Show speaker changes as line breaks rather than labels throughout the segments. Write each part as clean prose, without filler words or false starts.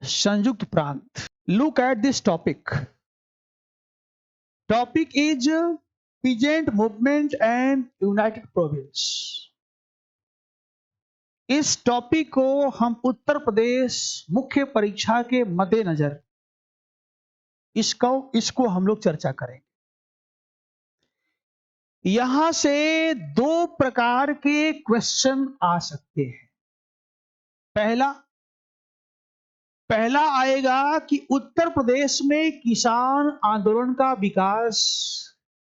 संयुक्त प्रांत। Look at this topic. Topic is peasant movement and United province. इस topic को हम उत्तर प्रदेश मुख्य परीक्षा के मद्देनजर इसको हम लोग चर्चा करेंगे। यहां से दो प्रकार के क्वेश्चन आ सकते हैं। पहला आएगा कि उत्तर प्रदेश में किसान आंदोलन का विकास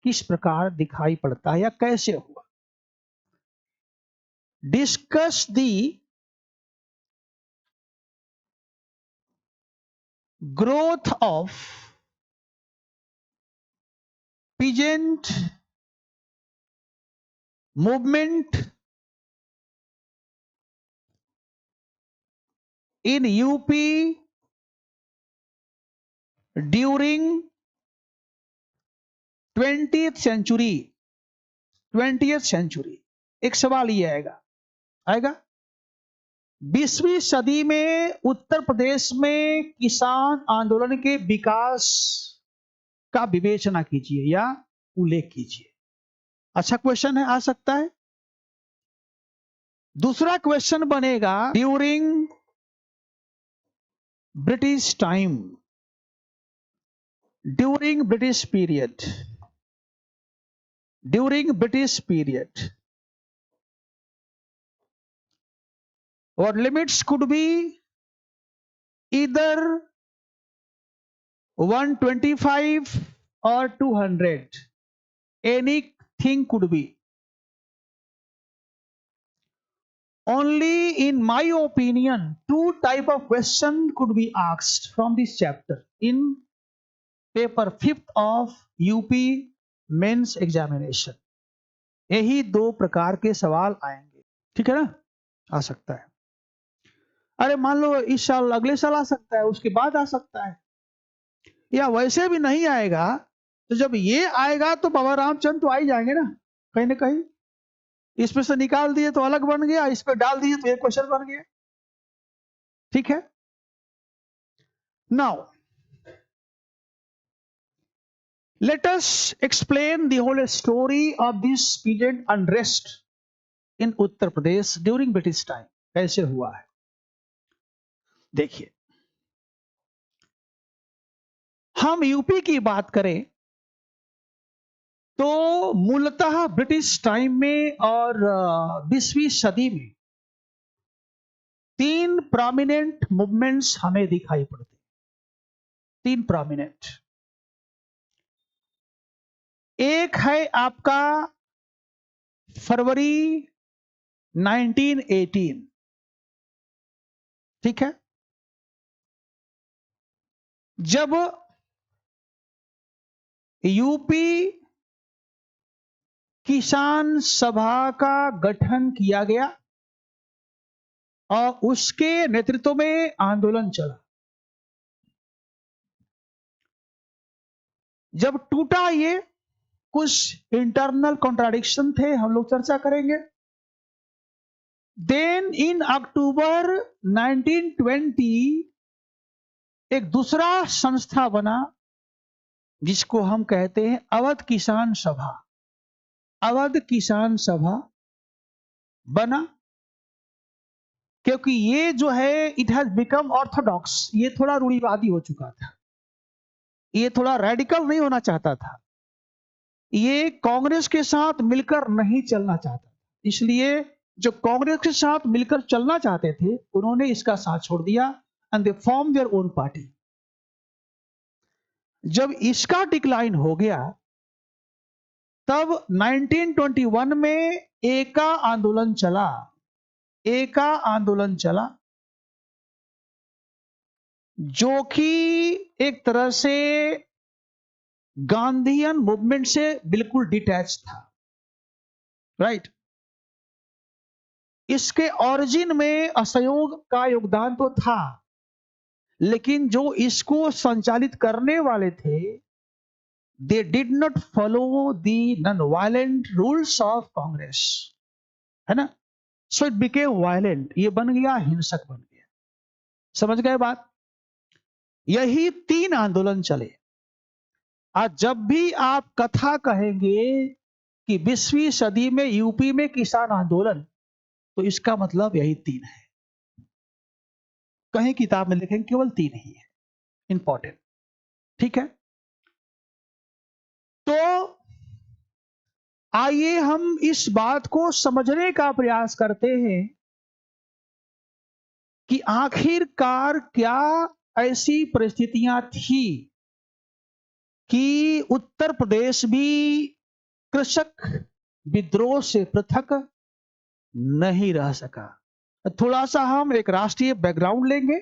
किस प्रकार दिखाई पड़ता है या कैसे हुआ। Discuss the growth of peasant movement in UP during 20th century। एक सवाल ये आएगा 20वीं सदी में उत्तर प्रदेश में किसान आंदोलन के विकास का विवेचना कीजिए या उल्लेख कीजिए। अच्छा क्वेश्चन है, आ सकता है। दूसरा क्वेश्चन बनेगा during British time, during British period और limits could be either 125 or 200, anything could be। Only in my opinion two type of question could be asked from this chapter in paper 5th of UP mains examination. यही दो प्रकार के सवाल आएंगे, ठीक है ना। आ सकता है, अरे मान लो इस साल, अगले साल आ सकता है, उसके बाद आ सकता है, या वैसे भी नहीं आएगा तो जब ये आएगा तो बाबा रामचंद्र तो आ ही जाएंगे ना कहीं। इसमें से निकाल दिए तो अलग बन गया, इस पे डाल दिए तो एक क्वेश्चन बन गया, ठीक है। Now let us explain the whole story of this peasant unrest in Uttar Pradesh during British time। कैसे हुआ है देखिए। हम यूपी की बात करें तो मूलतः ब्रिटिश टाइम में और 20वीं सदी में तीन प्रोमिनेंट मूवमेंट्स हमें दिखाई पड़ते। तीन प्रोमिनेंट, एक है आपका फरवरी 1918, ठीक है, जब यूपी किसान सभा का गठन किया गया और उसके नेतृत्व में आंदोलन चला। जब टूटा, ये कुछ इंटरनल कॉन्ट्राडिक्शन थे, हम लोग चर्चा करेंगे। देन इन अक्टूबर 1920 एक दूसरा संस्था बना जिसको हम कहते हैं अवध किसान सभा। अवध किसान सभा बना क्योंकि ये जो है इट हैज बिकम ऑर्थोडॉक्स, ये थोड़ा रूढ़िवादी हो चुका था, ये थोड़ा रेडिकल नहीं होना चाहता था, ये कांग्रेस के साथ मिलकर नहीं चलना चाहता। इसलिए जो कांग्रेस के साथ मिलकर चलना चाहते थे उन्होंने इसका साथ छोड़ दिया and they form their own party. जब इसका डिक्लाइन हो गया तब 1921 में एका आंदोलन चला। एका आंदोलन चला जो कि एक तरह से गांधीयन मूवमेंट से बिल्कुल डिटैच था, राइट। इसके ओरिजिन में असहयोग का योगदान तो था, लेकिन जो इसको संचालित करने वाले थे they did not follow the non-violent rules of Congress, है ना। so it became violent, ये बन गया हिंसक बन गया। समझ गए बात। यही 3 आंदोलन चले। आज जब भी आप कथा कहेंगे कि 20वीं सदी में यूपी में किसान आंदोलन, तो इसका मतलब यही 3 है। कहीं किताब में लिखेंगे केवल 3 ही है इंपॉर्टेंट। ठीक है, तो आइए हम इस बात को समझने का प्रयास करते हैं कि आखिरकार क्या ऐसी परिस्थितियां थी कि उत्तर प्रदेश भी कृषक विद्रोह से पृथक नहीं रह सका। थोड़ा सा हम एक राष्ट्रीय बैकग्राउंड लेंगे,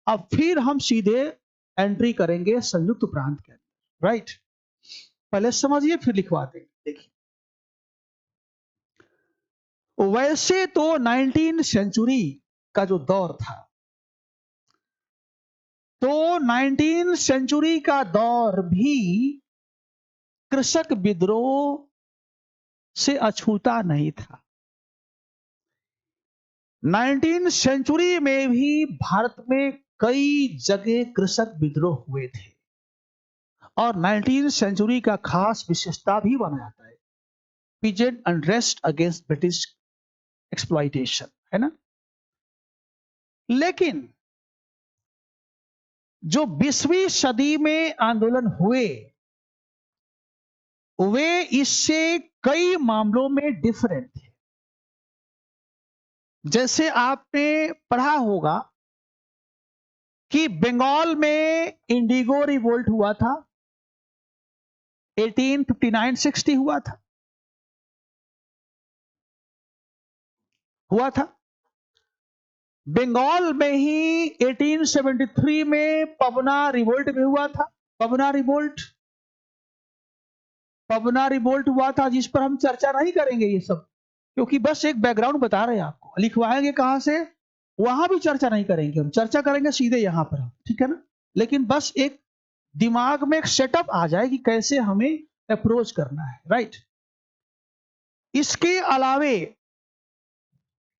अब फिर हम सीधे एंट्री करेंगे संयुक्त प्रांत के अंदर। राइट, पहले समझिए फिर लिखवा देंगे। देखिए, वैसे तो 19 सेंचुरी का जो दौर था, तो 19 सेंचुरी का दौर भी कृषक विद्रोह से अछूता नहीं था। 19 सेंचुरी में भी भारत में कई जगह कृषक विद्रोह हुए थे, और 19 सेंचुरी का खास विशेषता भी बना जाता है peasant unrest against British exploitation, है ना। लेकिन जो 20वीं सदी में आंदोलन हुए, वे इससे कई मामलों में डिफरेंट थे। जैसे आपने पढ़ा होगा कि बंगाल में इंडिगो रिवोल्ट हुआ था, 1859-60 हुआ था। बंगाल में ही 1873 में पवना रिवोल्ट भी हुआ था। पवना रिवोल्ट हुआ था, जिस पर हम चर्चा नहीं करेंगे ये सब, क्योंकि बस एक बैकग्राउंड बता रहे हैं आपको। लिखवाएंगे कहां से, वहां भी चर्चा नहीं करेंगे, हम चर्चा करेंगे सीधे यहां पर हम, ठीक है ना। लेकिन बस एक दिमाग में एक सेटअप आ जाए कि कैसे हमें अप्रोच करना है। राइट, इसके अलावे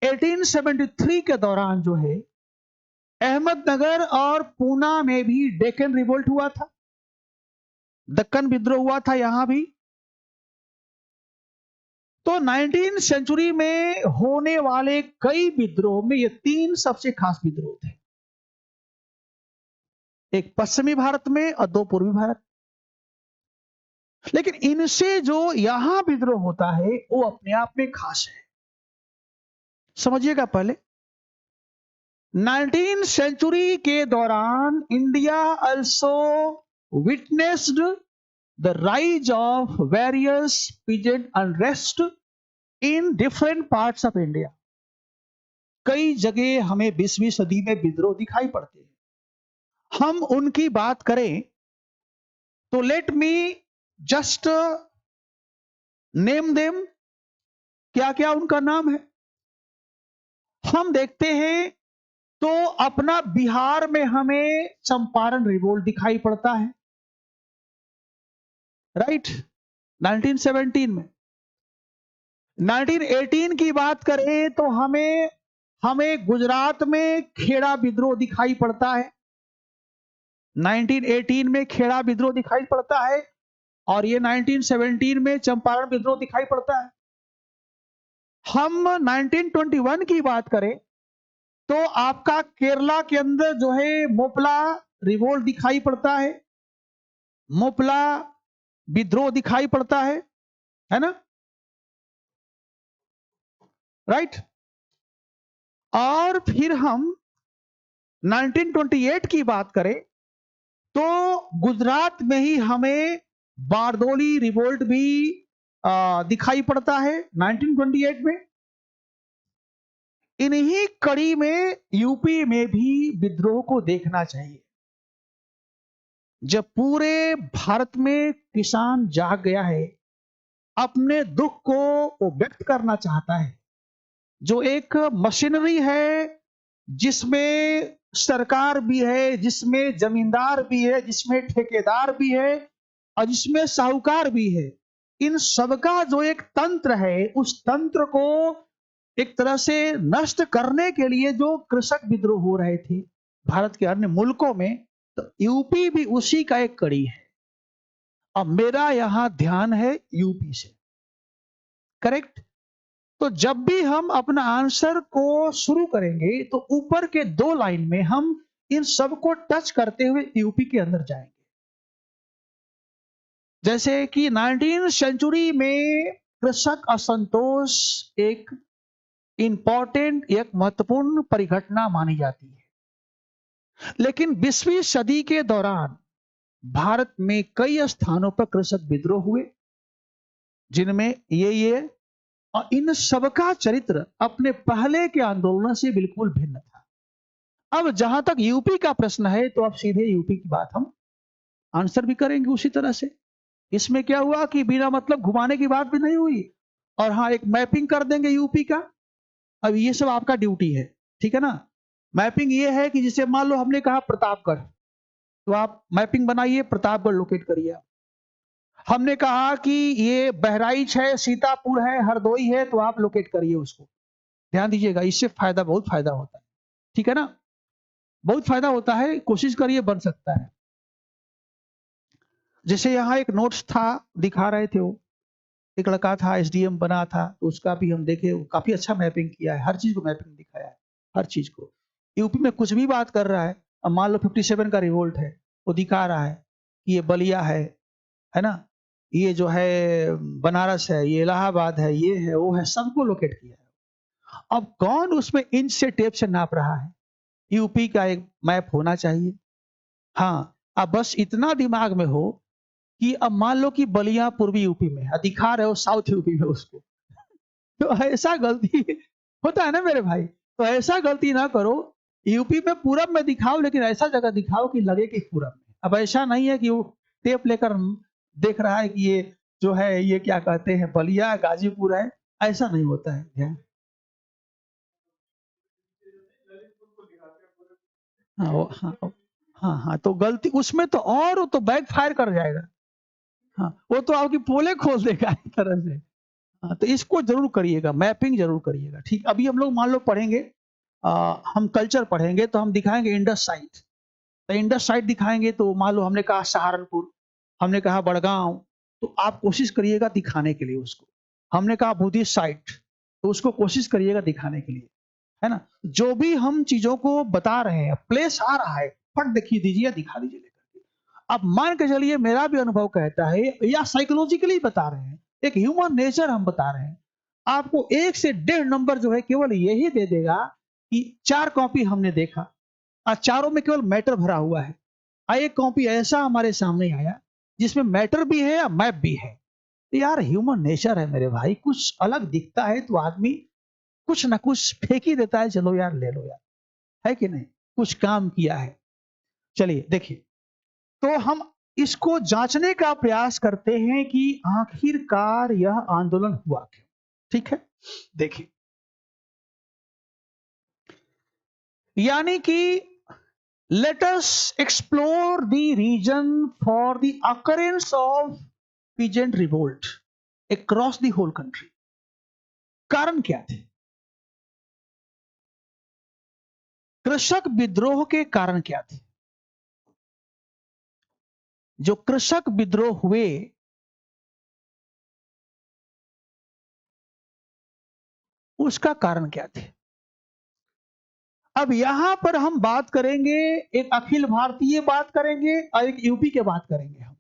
1873 के दौरान जो है, अहमदनगर और पूना में भी डेक्कन रिवोल्ट हुआ था, दक्कन विद्रोह हुआ था यहां भी। तो 19 सेंचुरी में होने वाले कई विद्रोह में ये 3 सबसे खास विद्रोह थे, एक पश्चिमी भारत में और 2 पूर्वी भारत। लेकिन इनसे जो यहां विद्रोह होता है वो अपने आप में खास है। समझिएगा, पहले 19 सेंचुरी के दौरान India also witnessed the rise of various peasant unrest in different parts of India. कई जगह हमें 20वीं सदी में विद्रोह दिखाई पड़ते हैं। हम उनकी बात करें तो let me just name them, क्या क्या उनका नाम है। हम देखते हैं तो अपना बिहार में हमें चंपारण रिवोल्ट दिखाई पड़ता है, राइट, 1917 में। 1918 की बात करें तो हमें गुजरात में खेड़ा विद्रोह दिखाई पड़ता है। 1918 में खेड़ा विद्रोह दिखाई पड़ता है, और ये 1917 में चंपारण विद्रोह दिखाई पड़ता है। हम 1921 की बात करें तो आपका केरला के अंदर जो है मोपला रिवोल्ट दिखाई पड़ता है, मोपला विद्रोह दिखाई पड़ता है ना, राइट। और फिर हम 1928 की बात करें तो गुजरात में ही हमें बारदोली रिवोल्ट भी दिखाई पड़ता है 1928 में। इन्हीं कड़ी में यूपी में भी विद्रोह को देखना चाहिए। जब पूरे भारत में किसान जाग गया है, अपने दुख को वो व्यक्त करना चाहता है, जो एक मशीनरी है जिसमें सरकार भी है, जिसमें जमींदार भी है, जिसमें ठेकेदार भी है, और जिसमें साहूकार भी है, इन सबका जो एक तंत्र है, उस तंत्र को एक तरह से नष्ट करने के लिए जो कृषक विद्रोह हो रहे थे भारत के अन्य मुल्कों में, तो यूपी भी उसी का एक कड़ी है। अब मेरा यहां ध्यान है यूपी से, करेक्ट। तो जब भी हम अपना आंसर को शुरू करेंगे तो ऊपर के 2 लाइन में हम इन सबको टच करते हुए यूपी के अंदर जाएंगे। जैसे कि 19वीं सेंचुरी में कृषक असंतोष एक इंपॉर्टेंट, एक महत्वपूर्ण परिघटना मानी जाती है। लेकिन 20वीं सदी के दौरान भारत में कई स्थानों पर कृषक विद्रोह हुए, जिनमें ये और इन सबका चरित्र अपने पहले के आंदोलनों से बिल्कुल भिन्न था। अब जहां तक यूपी का प्रश्न है तो अब सीधे यूपी की बात हम आंसर भी करेंगे उसी तरह से। इसमें क्या हुआ कि बिना मतलब घुमाने की बात भी नहीं हुई, और हाँ एक मैपिंग कर देंगे यूपी का। अब ये सब आपका ड्यूटी है, ठीक है ना। मैपिंग ये है कि जैसे मान लो हमने कहा प्रतापगढ़, तो आप मैपिंग बनाइए, प्रतापगढ़ लोकेट करिए। हमने कहा कि ये बहराइच है, सीतापुर है, हरदोई है, तो आप लोकेट करिए उसको। ध्यान दीजिएगा, इससे फायदा, बहुत फायदा होता है, ठीक है ना। बहुत फायदा होता है, कोशिश करिए, बन सकता है। जैसे यहाँ एक नोट्स था, दिखा रहे थे वो, एक लड़का था एसडीएम बना था, तो उसका भी हम देखे, काफी अच्छा मैपिंग किया है, हर चीज को मैपिंग दिखाया है, हर चीज को। यूपी में कुछ भी बात कर रहा है, अब मान लो 57 का रिवोल्ट है, वो दिखा रहा है कि ये बलिया है ना, ये जो है बनारस है, ये इलाहाबाद है, ये है, वो है, सबको लोकेट किया है। अब कौन उसमें इंच से टेप से नाप रहा है? यूपी का एक मैप होना चाहिए। हाँ, अब बस इतना दिमाग में हो कि अब मान लो कि बलिया पूर्वी यूपी में है, दिखा रहे हो साउथ यूपी में उसको। तो ऐसा गलती होता है ना मेरे भाई, तो ऐसा गलती ना करो। यूपी में पूरब में दिखाओ, लेकिन ऐसा जगह दिखाओ कि लगे कि पूरब में। अब ऐसा नहीं है कि वो टेप लेकर देख रहा है कि ये जो है ये क्या कहते हैं बलिया गाजीपुर है, ऐसा नहीं होता है। हाँ हाँ हाँ हाँ, तो गलती उसमें तो, और वो तो बैक फायर कर जाएगा। हाँ, वो तो आपकी पोले खोल देगा एक तरह से। हाँ, तो इसको जरूर करिएगा, मैपिंग जरूर करिएगा, ठीक। अभी हम लोग मान लो पढ़ेंगे, हम कल्चर पढ़ेंगे, तो हम दिखाएंगे इंडस साइड। तो इंडस साइड दिखाएंगे, तो मान लो हमने कहा सहारनपुर, हमने कहा बड़गांव, तो आप कोशिश करिएगा दिखाने के लिए उसको। हमने कहा बुद्धिस्ट साइट, तो उसको कोशिश करिएगा दिखाने के लिए, है ना। जो भी हम चीजों को बता रहे हैं, प्लेस आ रहा है, फट देखिए दीजिए, दिखा दीजिए लेकर के। अब मान के चलिए मेरा भी अनुभव कहता है, या साइकोलॉजिकली बता रहे हैं, एक ह्यूमन नेचर हम बता रहे हैं, आपको 1 से 1.5 नंबर जो है केवल यही दे देगा कि 4 कॉपी हमने देखा, और चारों में केवल मैटर भरा हुआ है। एक कॉपी ऐसा हमारे सामने आया जिसमें मैटर भी है या मैप भी है। तो यार ह्यूमन नेचर है मेरे भाई, कुछ अलग दिखता है तो आदमी कुछ ना कुछ फेंक ही देता है, चलो यार ले लो यार, है कि नहीं, कुछ काम किया है। चलिए देखिए, तो हम इसको जांचने का प्रयास करते हैं कि आखिरकार यह आंदोलन हुआ क्यों, ठीक है। देखिए, यानी कि let us explore the region for the occurrence of peasant revolt across the whole country। कारण क्या थे? कृषक विद्रोह के कारण क्या थे? जो कृषक विद्रोह हुए, उसका कारण क्या थे? अब यहां पर हम बात करेंगे, एक अखिल भारतीय बात करेंगे और एक यूपी के बात करेंगे हम।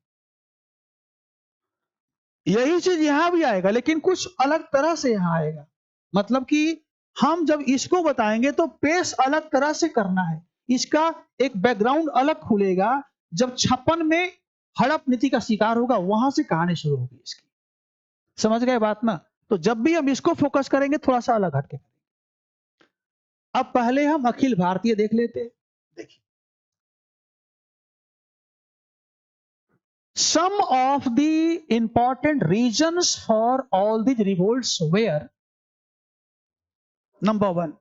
यही चीज यहां भी आएगा, लेकिन कुछ अलग तरह से यहां आएगा। मतलब कि हम जब इसको बताएंगे तो पेश अलग तरह से करना है, इसका एक बैकग्राउंड अलग खुलेगा। जब 56 में हड़प नीति का शिकार होगा, वहां से कहानी शुरू होगी इसकी। समझ गए बात ना। तो जब भी हम इसको फोकस करेंगे थोड़ा सा अलग हटके। अब पहले हम अखिल भारतीय देख लेते हैं। देखिए, some of the important reasons for all these revolts were: number one,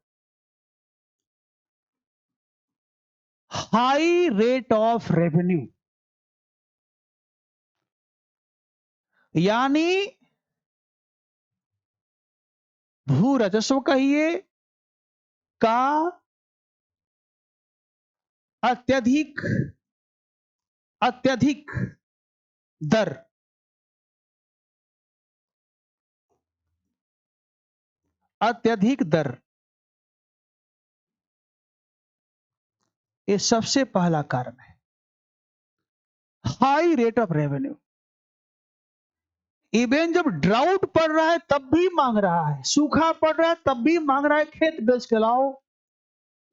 high rate of revenue, यानी भू राजस्व कहिए का अत्यधिक अत्यधिक दर, अत्यधिक दर, ये सबसे पहला कारण है। High rate of revenue, even जब ड्राउट पड़ रहा है तब भी मांग रहा है, सूखा पड़ रहा है तब भी मांग रहा है, खेत बेच के लाओ,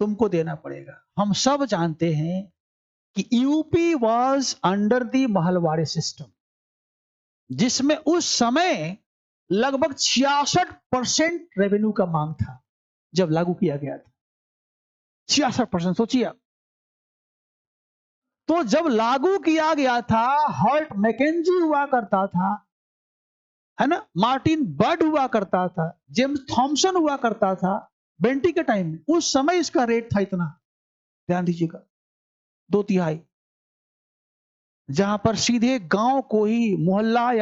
तुमको देना पड़ेगा। हम सब जानते हैं कि UP was under the Mahalwari system, जिसमें उस समय लगभग 66% रेवेन्यू का मांग था जब लागू किया गया था। 66%, सोचिए आप। तो जब लागू किया गया था, हर्ट मैकेंजी हुआ करता था, है ना, मार्टिन बर्ड हुआ करता था, जेम्स थॉमसन हुआ करता था, बेंटी के टाइम में, उस समय इसका रेट था इतना, ध्यान दीजिएगा, 2/3, जहां पर सीधे गांव को ही मोहल्ला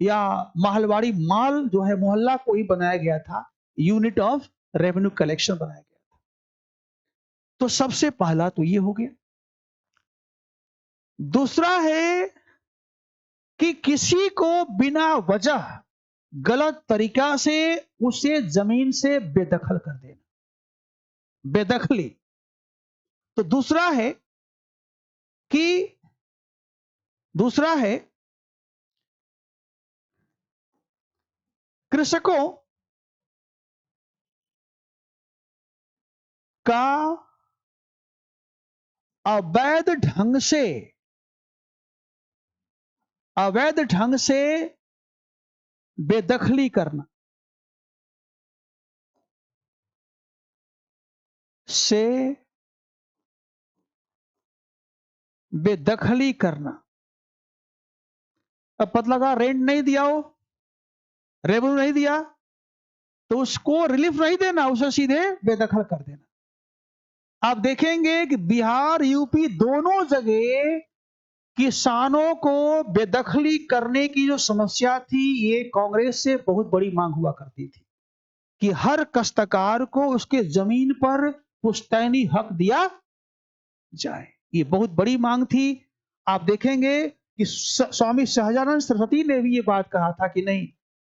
या महलवाड़ी माल जो है मोहल्ला को ही बनाया गया था, यूनिट ऑफ रेवेन्यू कलेक्शन बनाया गया था। तो सबसे पहला तो ये हो गया। दूसरा है कि किसी को बिना वजह गलत तरीका से उसे जमीन से बेदखल कर देना, बेदखली। तो दूसरा है कि कृषकों का अवैध ढंग से बेदखली करना, अब पता लगा रेंट नहीं दिया हो, रेवेन्यू नहीं दिया, तो उसको रिलीफ नहीं देना, उसे सीधे बेदखल कर देना। आप देखेंगे कि बिहार यूपी दोनों जगह किसानों को बेदखली करने की जो समस्या थी, ये कांग्रेस से बहुत बड़ी मांग हुआ करती थी कि हर काश्तकार को उसके जमीन पर पुश्तैनी हक दिया जाए। ये बहुत बड़ी मांग थी। आप देखेंगे कि स्वामी सहजानंद सरस्वती ने भी ये बात कहा था कि नहीं,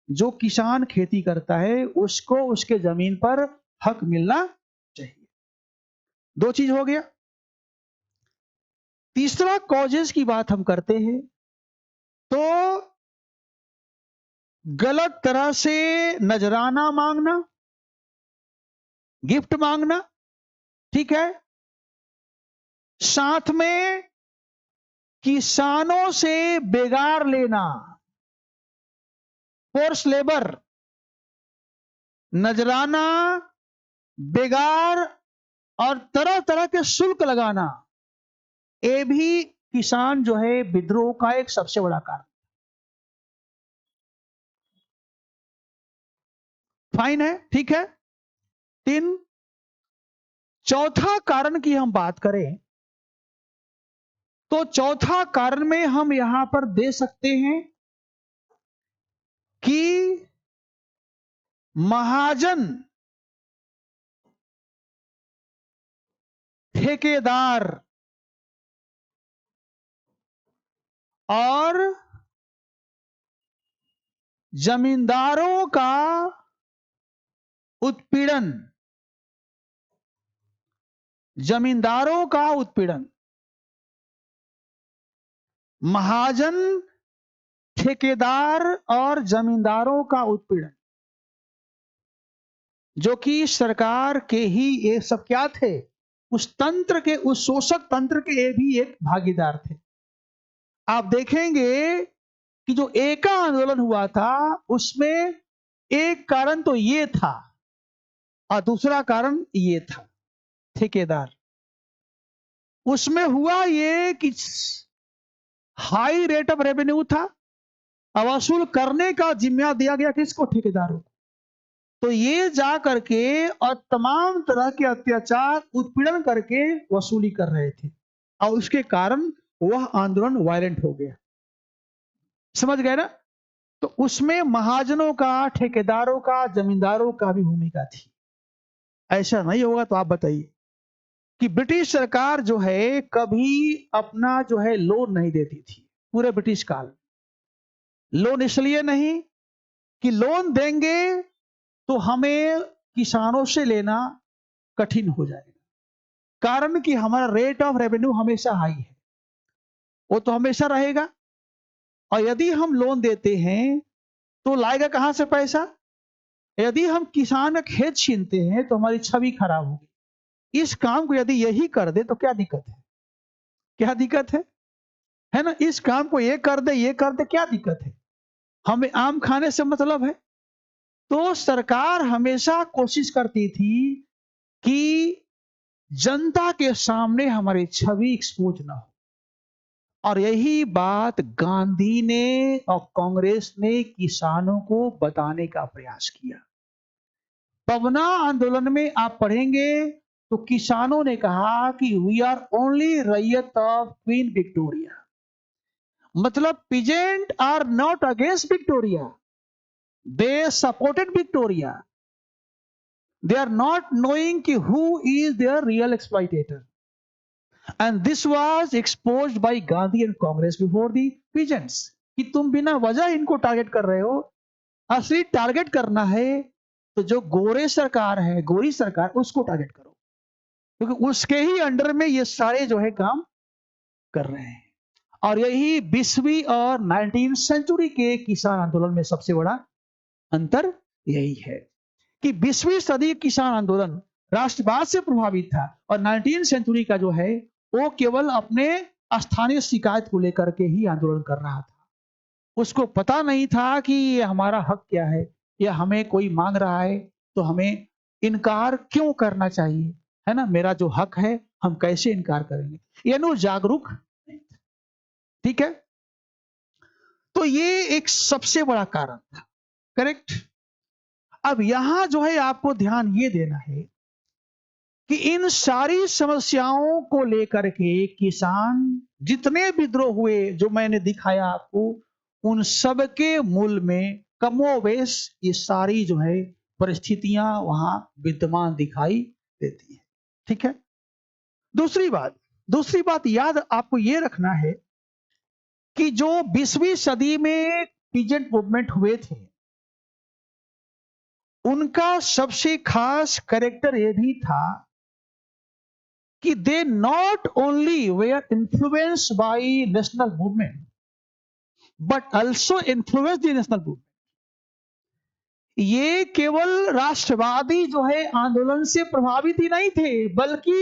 जो किसान खेती करता है उसको उसके जमीन पर हक मिलना चाहिए। दो चीज हो गया। तीसरा कॉजेज की बात हम करते हैं तो गलत तरह से नजराना मांगना, गिफ्ट मांगना, ठीक है, साथ में किसानों से बेगार लेना, फोर्स लेबर, नजराना, बेगार और तरह तरह के शुल्क लगाना, ये भी किसान जो है विद्रोह का एक सबसे बड़ा कारण। फाइन है, ठीक है। 3, चौथा कारण की हम बात करें तो चौथा कारण में हम यहां पर दे सकते हैं कि महाजन, ठेकेदार और जमींदारों का उत्पीड़न, जमींदारों का उत्पीड़न, महाजन, ठेकेदार और जमींदारों का उत्पीड़न, जो कि सरकार के ही ये सब क्या थे, उस तंत्र के, उस शोषक तंत्र के ये भी एक भागीदार थे। आप देखेंगे कि जो एका आंदोलन हुआ था उसमें एक कारण तो ये था और दूसरा कारण ये था, ठेकेदार। उसमें हुआ ये कि हाई रेट ऑफ रेवेन्यू था, वसूल करने का जिम्मा दिया गया किसको, ठेकेदारों को। तो ये जा करके और तमाम तरह के अत्याचार, उत्पीड़न करके वसूली कर रहे थे और उसके कारण वह आंदोलन वायलेंट हो गया। समझ गए ना? तो उसमें महाजनों का, ठेकेदारों का, जमींदारों का भी भूमिका थी। ऐसा नहीं होगा तो आप बताइए। कि ब्रिटिश सरकार जो है कभी अपना जो है लोन नहीं देती थी पूरे ब्रिटिश काल। लोन इसलिए नहीं कि लोन देंगे तो हमें किसानों से लेना कठिन हो जाएगा, कारण कि हमारा रेट ऑफ रेवेन्यू हमेशा हाई है, वो तो हमेशा रहेगा। और यदि हम लोन देते हैं तो लाएगा कहां से पैसा? यदि हम किसान का खेत छीनते हैं तो हमारी छवि खराब होगी। इस काम को यदि यही कर दे तो क्या दिक्कत है? क्या दिक्कत है ना? इस काम को ये कर दे, ये कर दे, क्या दिक्कत है? हमें आम खाने से मतलब है। तो सरकार हमेशा कोशिश करती थी कि जनता के सामने हमारी छवि एक्सपोज ना हो। और यही बात गांधी ने और कांग्रेस ने किसानों को बताने का प्रयास किया। पवना आंदोलन में आप पढ़ेंगे तो किसानों ने कहा कि we are only raiyat of Queen Victoria. मतलब peasant are not against Victoria, they supported Victoria, they are not knowing ki who is their real exploitator, and this was exposed by Gandhi and Congress before the peasants कि तुम बिना वजह इनको target कर रहे हो। असली टारगेट करना है तो जो गोरे सरकार है, गोरी सरकार, उसको टारगेट करो, क्योंकि उसके ही अंडर में ये सारे जो है काम कर रहे हैं। और यही 20वीं और 19वीं सेंचुरी के किसान आंदोलन में सबसे बड़ा अंतर यही है कि 20वीं सदी किसान आंदोलन राष्ट्रवाद से प्रभावित था और 19वीं सेंचुरी का जो है वो केवल अपने स्थानीय शिकायत को लेकर के ही आंदोलन कर रहा था। उसको पता नहीं था कि ये हमारा हक क्या है, या हमें कोई मांग रहा है तो हमें इनकार क्यों करना चाहिए, है ना? मेरा जो हक है हम कैसे इनकार करेंगे, यानी जागरूक नहीं थे। ठीक है, तो ये एक सबसे बड़ा कारण था। करेक्ट। अब यहां जो है आपको ध्यान ये देना है कि इन सारी समस्याओं को लेकर के किसान जितने विद्रोह हुए जो मैंने दिखाया आपको, उन सब के मूल में कमोवेश ये सारी जो है परिस्थितियां वहां विद्यमान दिखाई देती है। ठीक है। दूसरी बात याद आपको ये रखना है कि जो 20वीं सदी में पीजेंट मूवमेंट हुए थे, उनका सबसे खास कैरेक्टर ये भी था कि they not only were influence by national movement but also influence the national movement. ये केवल राष्ट्रवादी जो है आंदोलन से प्रभावित ही नहीं थे, बल्कि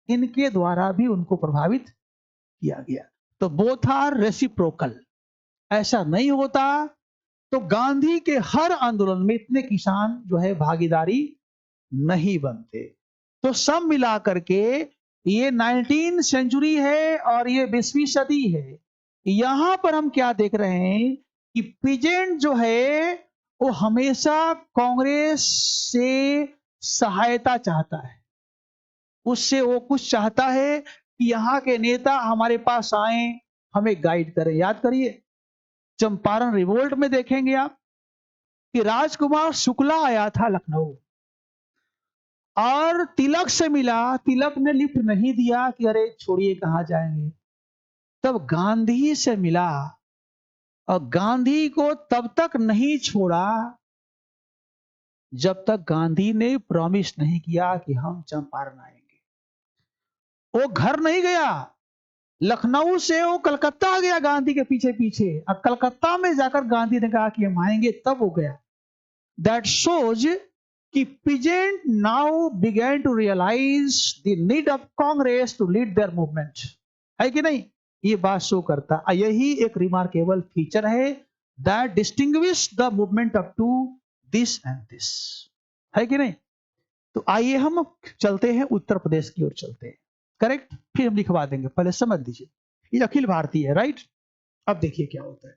इनके द्वारा भी उनको प्रभावित किया गया। तो बोथ आर रेसिप्रोकल। ऐसा नहीं होता तो गांधी के हर आंदोलन में इतने किसान जो है भागीदारी नहीं बनते। तो सब मिला करके ये 19 सेंचुरी है और ये 20वीं सदी है। यहां पर हम क्या देख रहे हैं कि पीजेंट जो है वो हमेशा कांग्रेस से सहायता चाहता है, उससे वो कुछ चाहता है कि यहाँ के नेता हमारे पास आए, हमें गाइड करें। याद करिए चंपारण रिवोल्ट में देखेंगे आप कि राजकुमार शुक्ला आया था लखनऊ और तिलक से मिला, तिलक ने लिफ्ट नहीं दिया कि अरे छोड़िए कहां जाएंगे। तब गांधी से मिला और गांधी को तब तक नहीं छोड़ा जब तक गांधी ने प्रॉमिस नहीं किया कि हम चंपारण आएंगे। वो घर नहीं गया, लखनऊ से वो कलकत्ता आ गया गांधी के पीछे पीछे, और कलकत्ता में जाकर गांधी ने कहा कि हम आएंगे, तब हो गया। दैट शोज कि peasant now began to realise the need of Congress to lead their movement, है कि नहीं? ये बात शो करता, यही एक रिमार्केबल फीचर है that distinguish the movement up to this end this, है कि नहीं? तो आइए हम चलते हैं उत्तर प्रदेश की ओर चलते हैं। करेक्ट, फिर हम लिखवा देंगे, पहले समझ लीजिए ये अखिल भारतीय है, राइट? अब देखिए क्या होता है।